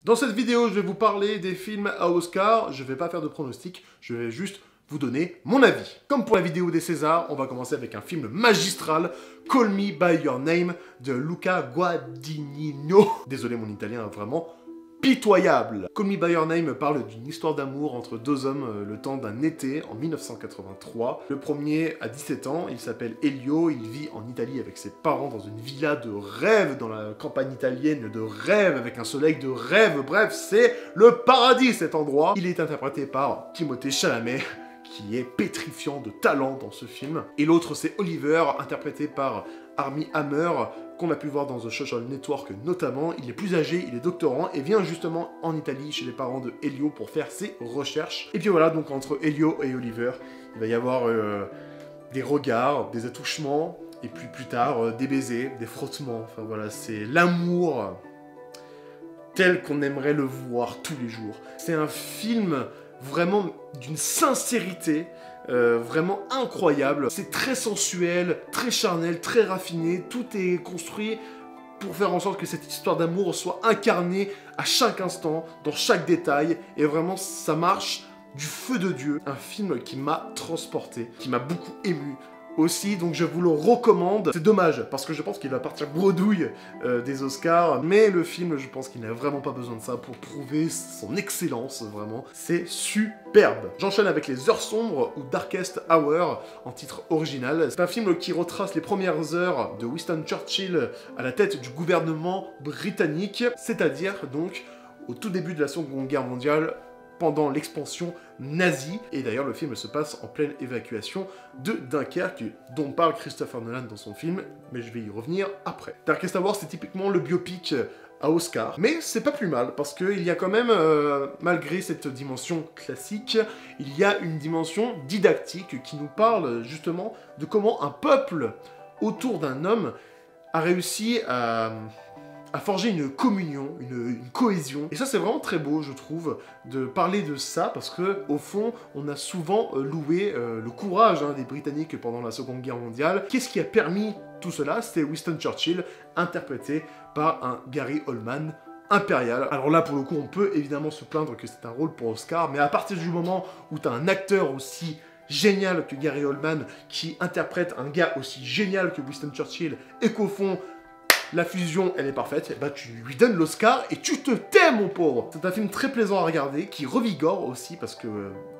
Dans cette vidéo, je vais vous parler des films à Oscar. Je vais pas faire de pronostics, je vais juste vous donner mon avis. Comme pour la vidéo des Césars, on va commencer avec un film magistral, Call Me By Your Name, de Luca Guadagnino. Désolé, mon italien est vraiment pitoyable. Call Me By Your Name parle d'une histoire d'amour entre deux hommes le temps d'un été en 1983. Le premier a 17 ans, il s'appelle Elio, il vit en Italie avec ses parents dans une villa de rêve dans la campagne italienne de rêve avec un soleil de rêve. Bref, c'est le paradis cet endroit. Il est interprété par Timothée Chalamet, qui est pétrifiant de talent dans ce film. Et l'autre, c'est Oliver, interprété par Armie Hammer, qu'on a pu voir dans The Social Network notamment. Il est plus âgé, il est doctorant, et vient justement en Italie chez les parents de Elio pour faire ses recherches. Et puis voilà, donc entre Elio et Oliver, il va y avoir des regards, des attouchements, et puis plus tard, des baisers, des frottements. Enfin voilà, c'est l'amour tel qu'on aimerait le voir tous les jours. C'est un film vraiment d'une sincérité vraiment incroyable. C'est très sensuel, très charnel, très raffiné. Tout est construit pour faire en sorte que cette histoire d'amour soit incarnée à chaque instant, dans chaque détail. Et vraiment, ça marche du feu de Dieu. Un film qui m'a transporté, qui m'a beaucoup ému aussi, donc je vous le recommande. C'est dommage, parce que je pense qu'il va partir bredouille des Oscars, mais le film, je pense qu'il n'a vraiment pas besoin de ça pour prouver son excellence, vraiment. C'est superbe. J'enchaîne avec Les Heures Sombres, ou Darkest Hour, en titre original. C'est un film qui retrace les premières heures de Winston Churchill à la tête du gouvernement britannique, c'est-à-dire, donc, au tout début de la Seconde Guerre mondiale, pendant l'expansion nazie. Et d'ailleurs, le film se passe en pleine évacuation de Dunkerque, dont parle Christopher Nolan dans son film, mais je vais y revenir après. Darkest Hour, c'est typiquement le biopic à Oscar, mais c'est pas plus mal, parce qu'il y a quand même, malgré cette dimension classique, il y a une dimension didactique qui nous parle justement de comment un peuple autour d'un homme a réussi à forger une communion, une cohésion. Et ça, c'est vraiment très beau, je trouve, de parler de ça, parce que au fond, on a souvent loué le courage des Britanniques pendant la Seconde Guerre mondiale. Qu'est-ce qui a permis tout cela? C'était Winston Churchill, interprété par un Gary Oldman impérial. Alors là, pour le coup, on peut évidemment se plaindre que c'est un rôle pour Oscar, mais à partir du moment où t'as un acteur aussi génial que Gary Oldman, qui interprète un gars aussi génial que Winston Churchill, et qu'au fond, la fusion, elle est parfaite, et bah tu lui donnes l'Oscar et tu te tais, mon pauvre. C'est un film très plaisant à regarder, qui revigore aussi, parce que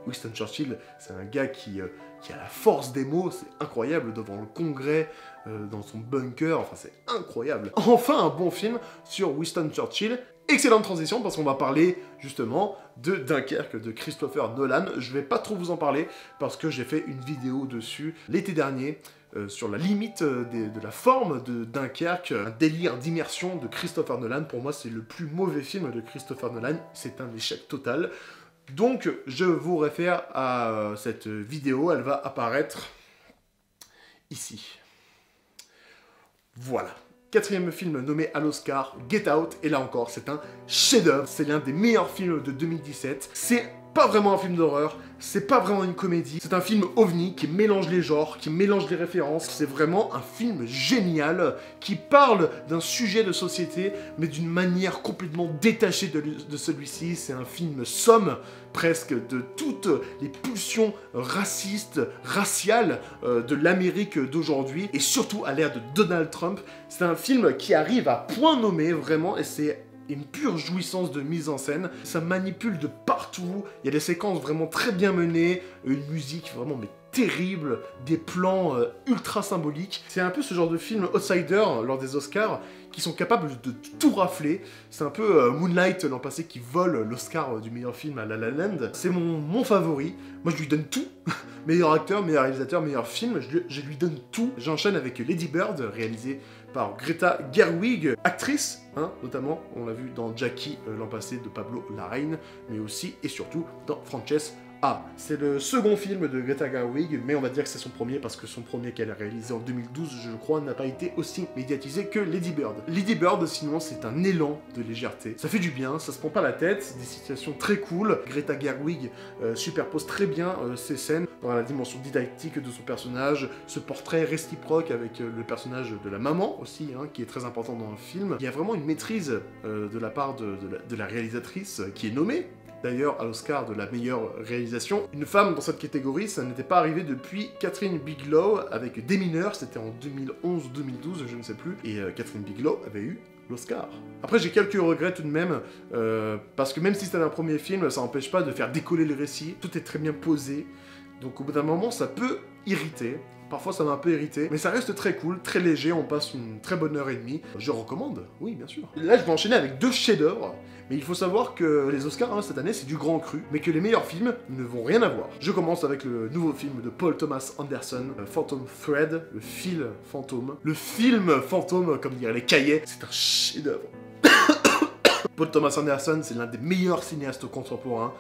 Winston Churchill, c'est un gars qui a la force des mots, c'est incroyable, devant le Congrès, dans son bunker, enfin c'est incroyable. Enfin, un bon film sur Winston Churchill. Excellente transition, parce qu'on va parler, justement, de Dunkerque, de Christopher Nolan. Je vais pas trop vous en parler, parce que j'ai fait une vidéo dessus l'été dernier, sur la limite de la forme de Dunkerque, un délire d'immersion de Christopher Nolan. Pour moi, c'est le plus mauvais film de Christopher Nolan, c'est un échec total. Donc, je vous réfère à cette vidéo, elle va apparaître ici. Voilà. Quatrième film nommé à l'Oscar, Get Out, et là encore, c'est un chef-d'œuvre. C'est l'un des meilleurs films de 2017. C'est pas vraiment un film d'horreur, c'est pas vraiment une comédie, c'est un film ovni qui mélange les genres, qui mélange les références. C'est vraiment un film génial qui parle d'un sujet de société, mais d'une manière complètement détachée de celui-ci. C'est un film somme, presque, de toutes les pulsions racistes, raciales de l'Amérique d'aujourd'hui, et surtout à l'ère de Donald Trump. C'est un film qui arrive à point nommé, vraiment, et c'est une pure jouissance de mise en scène. Ça manipule de partout, il y a des séquences vraiment très bien menées, une musique vraiment mais terrible, des plans ultra symboliques. C'est un peu ce genre de film outsider lors des Oscars qui sont capables de tout rafler. C'est un peu Moonlight l'an passé qui vole l'Oscar du meilleur film à La La Land. C'est mon favori. Moi je lui donne tout. Meilleur acteur, meilleur réalisateur, meilleur film, je lui donne tout. J'enchaîne avec Lady Bird, réalisé par Greta Gerwig, actrice, notamment, on l'a vu dans Jackie l'an passé de Pablo Larraín, mais aussi et surtout dans Frances Ah, c'est le second film de Greta Gerwig, mais on va dire que c'est son premier parce que son premier qu'elle a réalisé en 2012, je crois, n'a pas été aussi médiatisé que Lady Bird. Lady Bird, sinon, c'est un élan de légèreté. Ça fait du bien, ça se prend pas la tête, des situations très cool. Greta Gerwig superpose très bien ces scènes dans la dimension didactique de son personnage, ce portrait réciproque avec le personnage de la maman aussi, hein, qui est très important dans le film. Il y a vraiment une maîtrise de la part de la réalisatrice qui est nommée d'ailleurs à l'Oscar de la meilleure réalisation. Une femme dans cette catégorie, ça n'était pas arrivé depuis Catherine Bigelow avec Des Mineurs, c'était en 2011 ou 2012, je ne sais plus, et Catherine Bigelow avait eu l'Oscar. Après, j'ai quelques regrets tout de même, parce que même si c'était un premier film, ça n'empêche pas de faire décoller le récit, tout est très bien posé, donc au bout d'un moment, ça peut irriter. Parfois ça m'a un peu irrité, mais ça reste très cool, très léger, on passe une très bonne heure et demie. Je recommande, oui bien sûr. Là je vais enchaîner avec deux chefs-d'œuvre, mais il faut savoir que les Oscars hein, cette année c'est du grand cru, mais que les meilleurs films ne vont rien avoir. Je commence avec le nouveau film de Paul Thomas Anderson, Phantom Thread, le fil fantôme. Le film fantôme, comme diraient les cahiers, c'est un chef-d'œuvre. Paul Thomas Anderson, c'est l'un des meilleurs cinéastes contemporains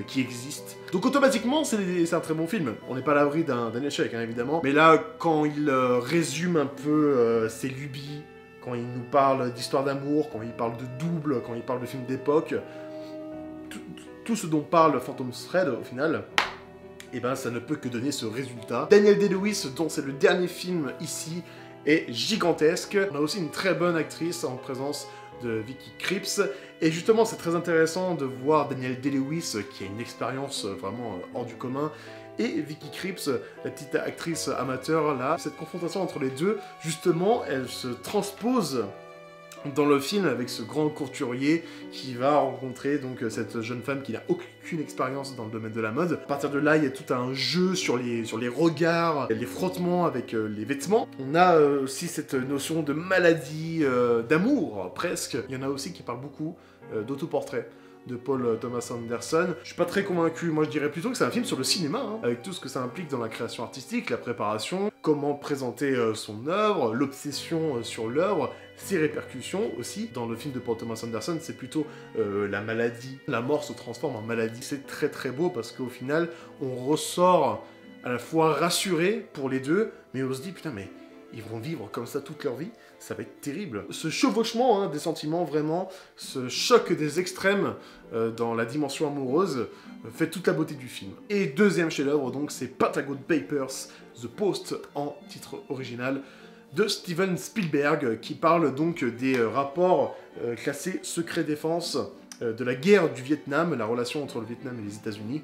qui existe. Donc automatiquement, c'est un très bon film. On n'est pas à l'abri d'un échec, hein, évidemment. Mais là, quand il résume un peu ses lubies, quand il nous parle d'histoire d'amour, quand il parle de double, quand il parle de films d'époque, tout ce dont parle Phantom Thread, au final, et ben ça ne peut que donner ce résultat. Daniel Day-Lewis, dont c'est le dernier film ici, est gigantesque. On a aussi une très bonne actrice en présence de Vicky Krieps, et justement c'est très intéressant de voir Daniel Day-Lewis qui a une expérience vraiment hors du commun, et Vicky Krieps, la petite actrice amateur là. Cette confrontation entre les deux, justement, elle se transpose dans le film avec ce grand couturier qui va rencontrer donc cette jeune femme qui n'a aucune expérience dans le domaine de la mode. À partir de là, il y a tout un jeu sur les regards, les frottements avec les vêtements. On a aussi cette notion de maladie, d'amour, presque. Il y en a aussi qui parlent beaucoup d'autoportrait de Paul Thomas Anderson. Je suis pas très convaincu, moi je dirais plutôt que c'est un film sur le cinéma, hein, avec tout ce que ça implique dans la création artistique, la préparation, comment présenter son œuvre, l'obsession sur l'œuvre, ses répercussions aussi. Dans le film de Paul Thomas Anderson, c'est plutôt la maladie. La mort se transforme en maladie. C'est très très beau parce qu'au final, on ressort à la fois rassuré pour les deux, mais on se dit putain mais ils vont vivre comme ça toute leur vie, ça va être terrible. Ce chevauchement hein, des sentiments, vraiment, ce choc des extrêmes dans la dimension amoureuse, fait toute la beauté du film. Et deuxième chef-d'œuvre, donc, c'est Pentagon Papers, The Post, en titre original, de Steven Spielberg, qui parle donc des rapports classés secret défense de la guerre du Vietnam, la relation entre le Vietnam et les États-Unis,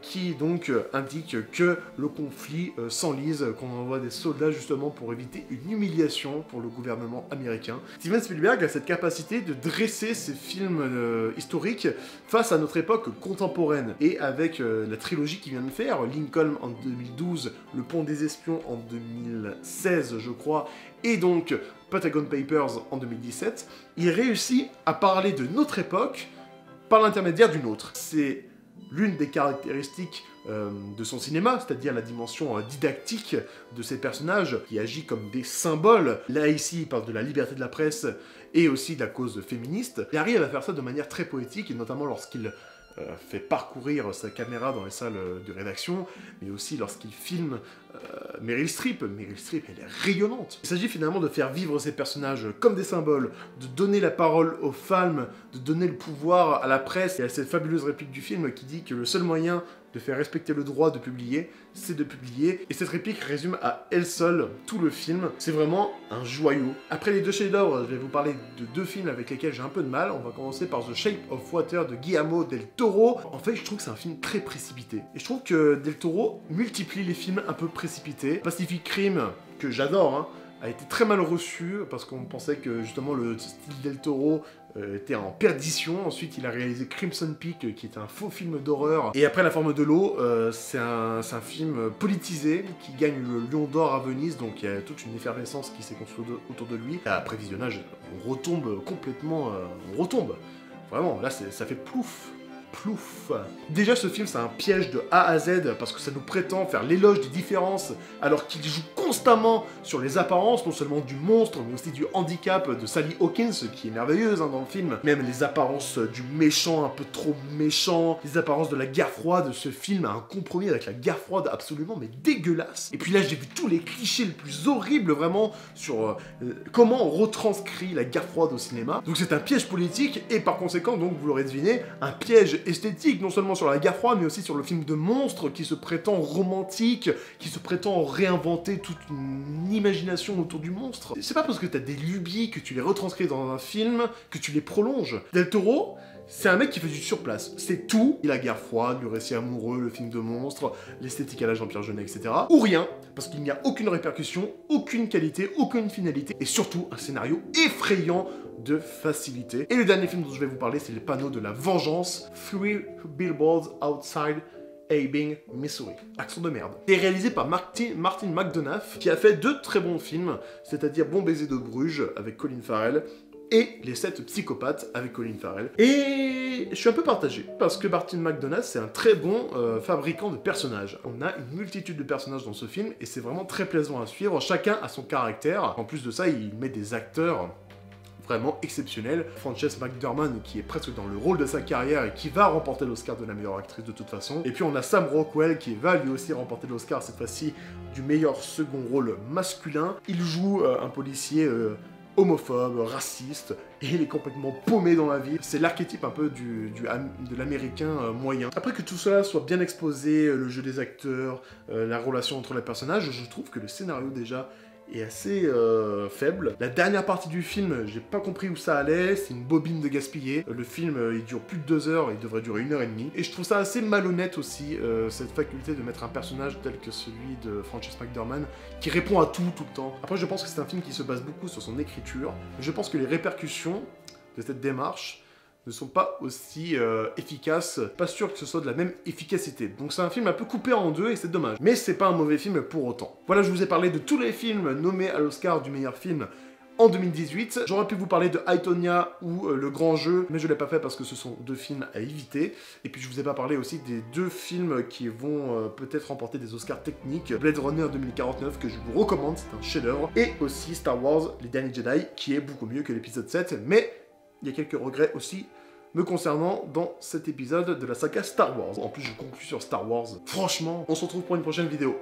qui donc indique que le conflit s'enlise, qu'on envoie des soldats justement pour éviter une humiliation pour le gouvernement américain. Steven Spielberg a cette capacité de dresser ses films historiques face à notre époque contemporaine. Et avec la trilogie qu'il vient de faire, Lincoln en 2012, Le Pont des Espions en 2016 je crois, et donc Pentagon Papers en 2017, il réussit à parler de notre époque par l'intermédiaire d'une autre. C'est l'une des caractéristiques de son cinéma, c'est-à-dire la dimension didactique de ses personnages, qui agit comme des symboles. Là, ici, il parle de la liberté de la presse et aussi de la cause féministe. Il arrive à faire ça de manière très poétique, et notamment lorsqu'il fait parcourir sa caméra dans les salles de rédaction, mais aussi lorsqu'il filme Meryl Streep. Meryl Streep, elle est rayonnante. Il s'agit finalement de faire vivre ces personnages comme des symboles, de donner la parole aux femmes, de donner le pouvoir à la presse. Et à cette fabuleuse réplique du film qui dit que le seul moyen de faire respecter le droit de publier, c'est de publier. Et cette réplique résume à elle seule tout le film. C'est vraiment un joyau. Après les deux chefs-d'œuvre, je vais vous parler de deux films avec lesquels j'ai un peu de mal. On va commencer par The Shape of Water de Guillermo del Toro. En fait, je trouve que c'est un film très précipité. Et je trouve que del Toro multiplie les films un peu précipités. Pacific Rim, que j'adore, hein, a été très mal reçu parce qu'on pensait que justement le style del Toro était en perdition. Ensuite, il a réalisé Crimson Peak, qui est un faux film d'horreur. Et après La Forme de l'eau, c'est un film politisé qui gagne le Lion d'Or à Venise, donc il y a toute une effervescence qui s'est construite autour de lui. Après visionnage, on retombe complètement, on retombe. Vraiment, là, ça fait plouf. Plouf. Déjà, ce film, c'est un piège de A à Z, parce que ça nous prétend faire l'éloge des différences, alors qu'il joue constamment sur les apparences, non seulement du monstre, mais aussi du handicap de Sally Hawkins, qui est merveilleuse dans le film. Même les apparences du méchant, un peu trop méchant, les apparences de la guerre froide. Ce film a un compromis avec la guerre froide absolument, mais dégueulasse. Et puis là, j'ai vu tous les clichés les plus horribles, vraiment, sur comment on retranscrit la guerre froide au cinéma. Donc c'est un piège politique, et par conséquent, donc vous l'aurez deviné, un piège esthétique, non seulement sur la guerre froide, mais aussi sur le film de monstre qui se prétend romantique, qui se prétend réinventer toute une imagination autour du monstre. C'est pas parce que t'as des lubies que tu les retranscris dans un film que tu les prolonges. Del Toro, c'est un mec qui fait du surplace. C'est tout. La guerre froide, le récit amoureux, le film de monstre, l'esthétique à la Jean-Pierre Jeunet, etc. Ou rien, parce qu'il n'y a aucune répercussion, aucune qualité, aucune finalité, et surtout un scénario effrayant de facilité. Et le dernier film dont je vais vous parler, c'est Les Panneaux de la Vengeance, Three Billboards Outside Ebbing, Missouri. Accent de merde. C'est réalisé par Martin McDonagh, qui a fait 2 très bons films, c'est-à-dire Bon baiser de Bruges avec Colin Farrell, et Les 7 psychopathes avec Colin Farrell. Et je suis un peu partagé, parce que Martin McDonagh, c'est un très bon fabricant de personnages. On a une multitude de personnages dans ce film, et c'est vraiment très plaisant à suivre. Chacun a son caractère. En plus de ça, il met des acteurs vraiment exceptionnel. Frances McDormand qui est presque dans le rôle de sa carrière et qui va remporter l'Oscar de la meilleure actrice de toute façon. Et puis on a Sam Rockwell qui va lui aussi remporter l'Oscar cette fois-ci du meilleur second rôle masculin. Il joue un policier homophobe, raciste, et il est complètement paumé dans la vie. C'est l'archétype un peu de l'américain moyen. Après que tout cela soit bien exposé, le jeu des acteurs, la relation entre les personnages, je trouve que le scénario déjà est assez faible. La dernière partie du film, j'ai pas compris où ça allait, c'est une bobine de gaspiller. Le film, il dure plus de 2 heures, il devrait durer 1h30. Et je trouve ça assez malhonnête aussi, cette faculté de mettre un personnage tel que celui de Frances McDormand, qui répond à tout le temps. Après, je pense que c'est un film qui se base beaucoup sur son écriture. Je pense que les répercussions de cette démarche ne sont pas aussi efficaces, pas sûr que ce soit de la même efficacité. Donc c'est un film un peu coupé en deux et c'est dommage. Mais c'est pas un mauvais film pour autant. Voilà, je vous ai parlé de tous les films nommés à l'Oscar du meilleur film en 2018. J'aurais pu vous parler de I, Tonya ou Le Grand Jeu, mais je l'ai pas fait parce que ce sont 2 films à éviter. Et puis je vous ai pas parlé aussi des 2 films qui vont peut-être remporter des Oscars techniques. Blade Runner 2049 que je vous recommande, c'est un chef-d'œuvre. Et aussi Star Wars, Les Derniers Jedi, qui est beaucoup mieux que l'épisode 7, mais il y a quelques regrets aussi me concernant dans cet épisode de la saga Star Wars. En plus, je conclue sur Star Wars. Franchement, on se retrouve pour une prochaine vidéo.